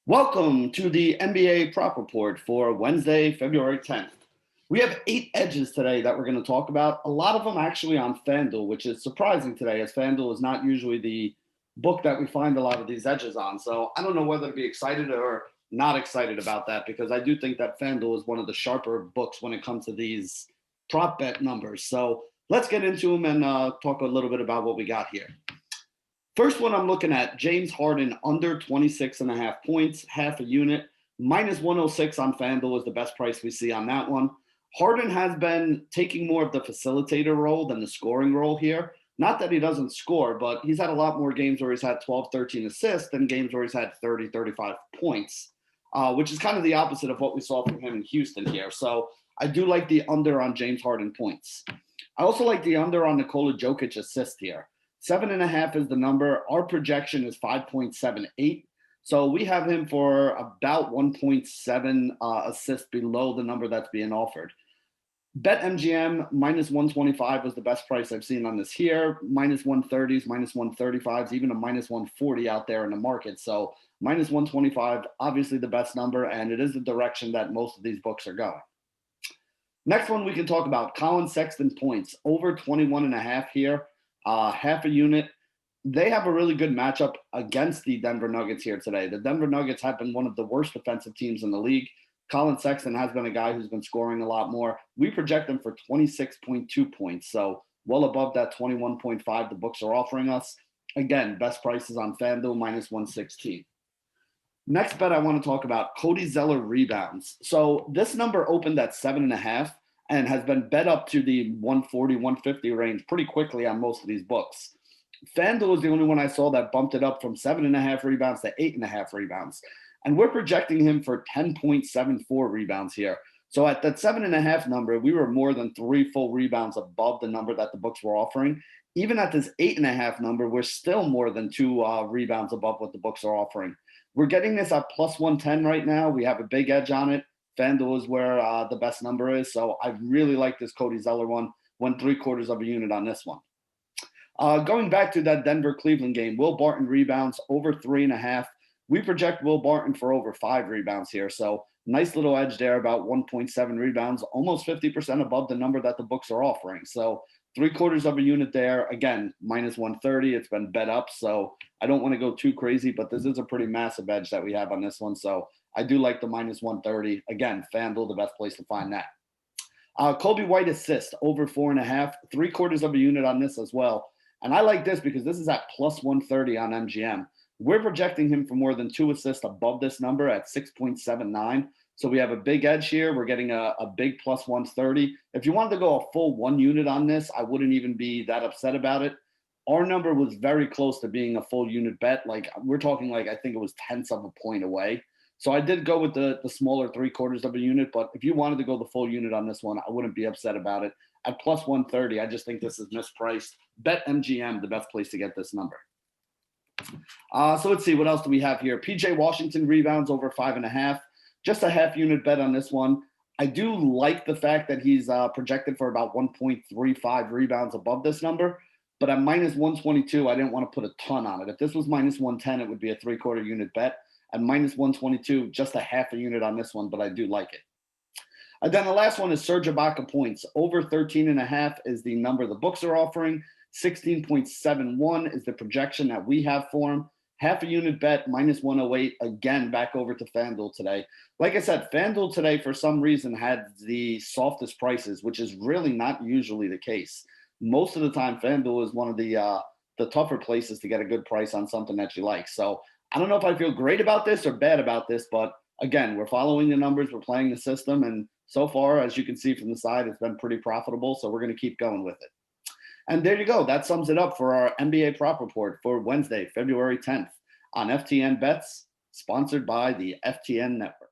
Welcome to the NBA Prop Report for Wednesday, February 10th. We have 8 edges today that we're going to talk about. A lot of them actually on FanDuel, which is surprising today, as FanDuel is not usually the book that we find a lot of these edges on. So I don't know whether to be excited or not excited about that, because I do think that FanDuel is one of the sharper books when it comes to these prop bet numbers. So let's get into them and talk a little bit about what we got here. First one I'm looking at, James Harden under 26.5 points, half a unit, minus 106 on FanDuel is the best price we see on that one. Harden has been taking more of the facilitator role than the scoring role here. Not that he doesn't score, but he's had a lot more games where he's had 12, 13 assists than games where he's had 30, 35 points, which is kind of the opposite of what we saw from him in Houston here. So I do like the under on James Harden points. I also like the under on Nikola Jokic assist here. 7.5 is the number. Our projection is 5.78. So we have him for about 1.7 assists below the number that's being offered. BetMGM minus 125 was the best price I've seen on this here. Minus 130s, minus 135s, even a minus 140 out there in the market. So minus 125, obviously the best number, and it is the direction that most of these books are going. Next one we can talk about, Colin Sexton points, over 21.5 here. Half a unit. They have a really good matchup against the Denver Nuggets here today. The Denver Nuggets have been one of the worst defensive teams in the league. Colin Sexton has been a guy who's been scoring a lot more. We project him for 26.2 points, so well above that 21.5 the books are offering us. Again, best prices on FanDuel, minus 116. Next bet I want to talk about, Cody Zeller rebounds. So this number opened at 7.5. and has been bet up to the 140, 150 range pretty quickly on most of these books. FanDuel is the only one I saw that bumped it up from 7.5 rebounds to 8.5 rebounds. And we're projecting him for 10.74 rebounds here. So at that 7.5 number, we were more than 3 full rebounds above the number that the books were offering. Even at this 8.5 number, we're still more than 2 rebounds above what the books are offering. We're getting this at plus 110 right now. We have a big edge on it. FanDuel is where the best number is. So I really like this Cody Zeller one. Went 3/4 of a unit on this one. Going back to that Denver-Cleveland game, Will Barton rebounds over 3.5. We project Will Barton for over 5 rebounds here. So nice little edge there, about 1.7 rebounds, almost 50% above the number that the books are offering. So 3/4 of a unit there. Again, minus 130. It's been bet up. So I don't want to go too crazy, but this is a pretty massive edge that we have on this one. So I do like the minus 130. Again, FanDuel, the best place to find that. Kobe White assist, over 4.5, 3/4 of a unit on this as well. And I like this because this is at plus 130 on MGM. We're projecting him for more than 2 assists above this number at 6.79. So we have a big edge here. We're getting a big plus 130. If you wanted to go a full 1 unit on this, I wouldn't even be that upset about it. Our number was very close to being a full unit bet. Like we're talking like, I think it was tenths of a point away. So I did go with the smaller 3/4 of a unit, but if you wanted to go the full unit on this one, I wouldn't be upset about it. At plus 130, I just think this is mispriced. Bet MGM, the best place to get this number. So let's see, what else do we have here? PJ Washington rebounds over 5.5. Just a half unit bet on this one. I do like the fact that he's projected for about 1.35 rebounds above this number, but at minus 122, I didn't want to put a ton on it. If this was minus 110, it would be a 3/4 unit bet. At minus 122, just a half a unit on this one, but I do like it. And then the last one is Serge Ibaka points. Over 13.5 is the number the books are offering. 16.71 is the projection that we have for him. Half a unit bet, minus 108. Again, back over to FanDuel today. Like I said, FanDuel today, for some reason, had the softest prices, which is really not usually the case. Most of the time, FanDuel is one of the tougher places to get a good price on something that you like. So I don't know if I feel great about this or bad about this, but again, we're following the numbers, we're playing the system, and so far, as you can see from the side, it's been pretty profitable, so we're going to keep going with it. And there you go. That sums it up for our NBA Prop Report for Wednesday, February 10th on FTN Bets, sponsored by the FTN Network.